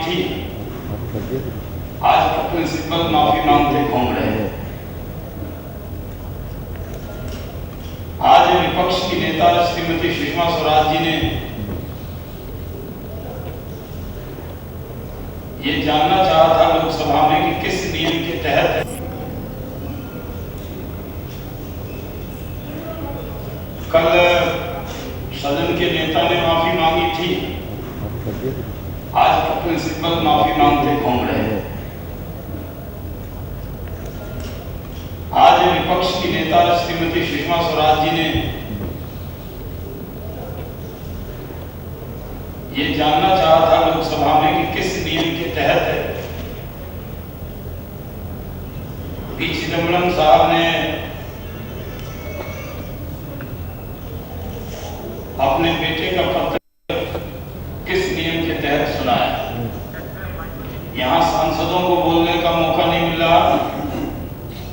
थी, आज कपिल सिब्बल माफी मांगते घूम रहे हैं। आज विपक्ष की नेता श्रीमती सुषमा स्वराज जी ने ये जानना चाहा था लोकसभा में कि किस नियम के तहत कल सदन के नेता ने माफी मांगी थी, आज कपिल सिब्बल माफी मांगते घूम रहे हैं। आज विपक्ष की नेता श्रीमती सुषमा स्वराज जी ने ये जानना चाहा था लोकसभा में कि किस नियम के तहत पी चिदम्बरम साहब ने अपने बेटे का पत्र किस नियम के तहत सुनाया। यहाँ सांसदों को बोलने का मौका नहीं मिल रहा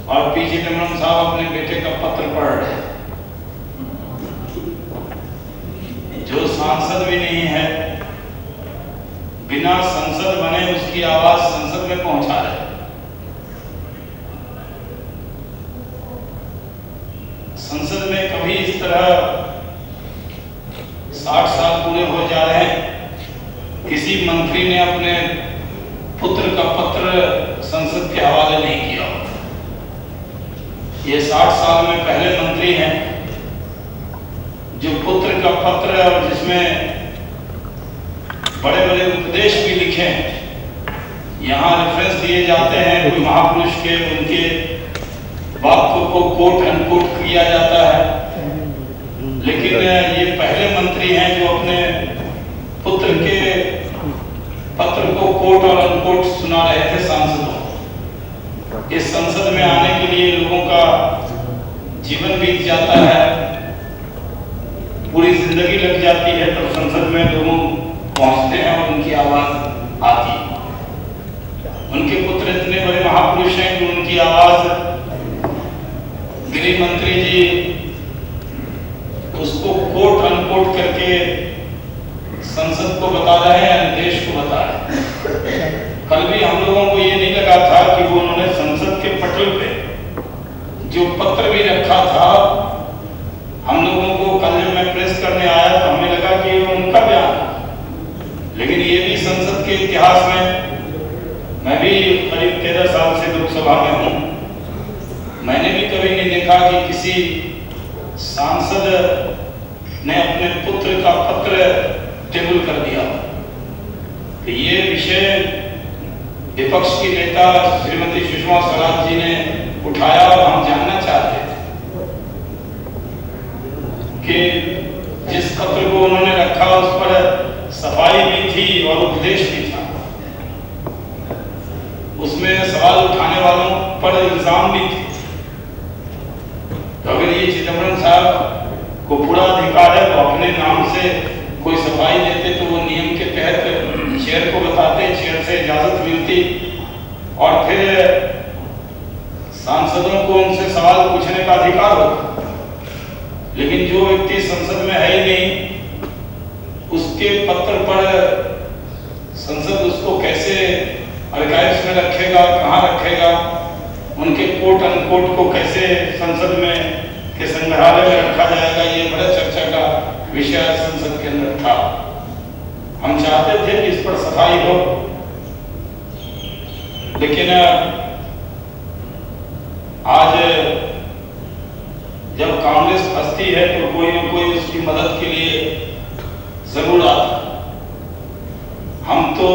और पी चिदम्बरम साहब अपने बेटे का पत्र पढ़ रहे। जो सांसद भी नहीं है, बिना संसद बने उसकी आवाज संसद में पहुंचा रहे। संसद में कभी इस तरह 60 साल पूरे हो जा रहे हैं, किसी मंत्री ने अपने पुत्र का पत्र संसद के हवाले नहीं किया। ये 60 साल में पहले मंत्री हैं जो पुत्र का पत्र और जिसमें बड़े बड़े उपदेश भी लिखे हैं, यहाँ रेफरेंस दिए जाते हैं कोई महापुरुष के, उनके वाक्य को कोट अनकोट किया जाता है। लेकिन ये पहले मंत्री हैं जो अपने पुत्र के पत्र को कोट और अनकोट सुना रहे थे सांसदों। इस संसद में आने के लिए लोगों का जीवन बीत जाता है, पूरी जिंदगी लग जाती है, तो संसद में लोगों पहुंचते हैं और उनकी आवाज आती है। उनके पुत्र इतने बड़े महापुरुष हैं कि उनकी आवाज गृह मंत्री जी उसको कोट अनकोट करके संसद को बता रहे हैं, देश को बता रहे हैं। कल भी हम लोगों को ये नहीं लगा था कि वो उन्होंने संसद के पटल पे जो पत्र भी रखा था, हम लोगों को कल जब मैं प्रेस करने आया तो हमें लगा कि उनका बयान, लेकिन ये भी संसद के इतिहास में, मैं भी करीब 13 साल से लोकसभा में हूँ, मैंने भी कभी नहीं देखा कि किसी सांसद ने अपने पुत्र का पत्र टेबल कर दिया। तो ये विषय विपक्ष की नेता श्रीमती सुषमा स्वराज जी ने उठाया और हम जानना चाहते थे कि जिस पत्र को उन्होंने रखा उस पर सफाई भी थी और उपदेश भी था, उसमें सवाल उठाने वालों पर इल्जाम भी थे। तो अगर ये चिदम्बरम साहब को पूरा अधिकार है तो अपने नाम से कोई सफाई देते तो वो नियम के तहत चेयर को बताते, चेयर से इजाजत मिलती और फिर सांसदों को उनसे सवाल पूछने का अधिकार होता। लेकिन जो व्यक्ति संसद में है ही नहीं, उसके पत्र पर संसद उसको कैसे आर्काइव्स में रखेगा, कहाँ रखेगा, उनके कोट अनकोट को कैसे संसद में के संग्रहालय में रखा जाएगा, ये बड़ा चर्चा का विषय संसद के अंदर था। हम चाहते थे कि इस पर सफाई हो, लेकिन आज जब कांग्रेस फंसती है तो कोई न कोई उसकी मदद के लिए जरूर आता। हम तो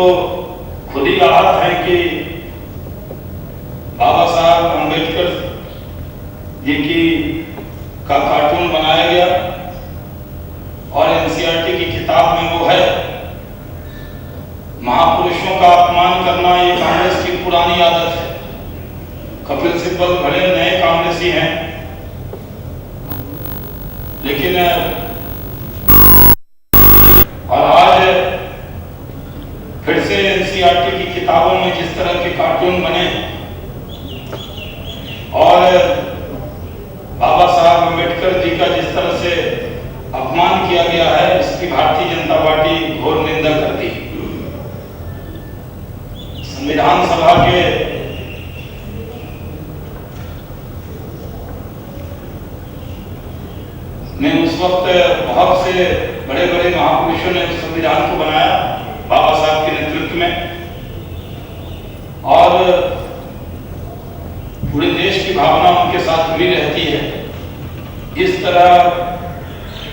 खुद ही आहत हैं कि बाबा साहब अम्बेडकर जी की का कार्टून बनाया गया और एनसीईआरटी की किताब में वो है। महापुरुषों का अपमान करना ये कांग्रेस की पुरानी आदत है। कपिल सिब्बल भले नए कांग्रेसी हैं, लेकिन और आज फिर से एनसीईआरटी की किताबों में जिस तरह के कार्टून बने और बाबा साहब अम्बेडकर जी का जिस तरह से अपमान किया गया है, इसकी भारतीय जनता पार्टी घोर निंदा करती है। संविधान सभा के में उस वक्त बहुत से बड़े बड़े महापुरुषों ने उस संविधान को बनाया बाबा साहब के नेतृत्व में, और पूरे देश की भावना उनके साथ जुड़ी रहती है। इस तरह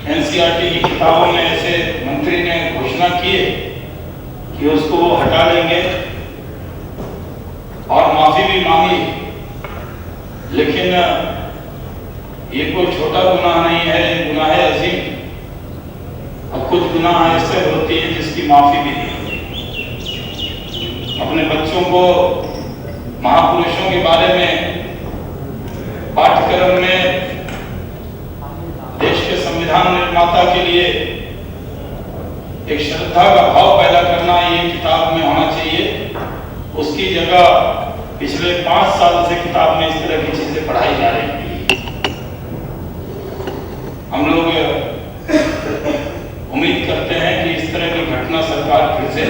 एनसीईआरटी की किताबों में ऐसे मंत्री ने घोषणा की है कि उसको वो हटा लेंगे और माफी भी मांगी, लेकिन ये कोई छोटा गुनाह नहीं है, ये गुनाह है अजीम। और कुछ गुनाह ऐसे होती है जिसकी माफी भी नहीं होती। अपने बच्चों को महापुरुषों के बारे में पाठ्यक्रम में देश के संविधान निर्माता के लिए एक श्रद्धा का भाव पैदा करना ये किताब में होना चाहिए। उसकी जगह पिछले 5 साल से किताब में इस तरह की चीजें पढ़ाई जा रही हैं। हम लोग उम्मीद करते हैं कि इस तरह की घटना सरकार फिर से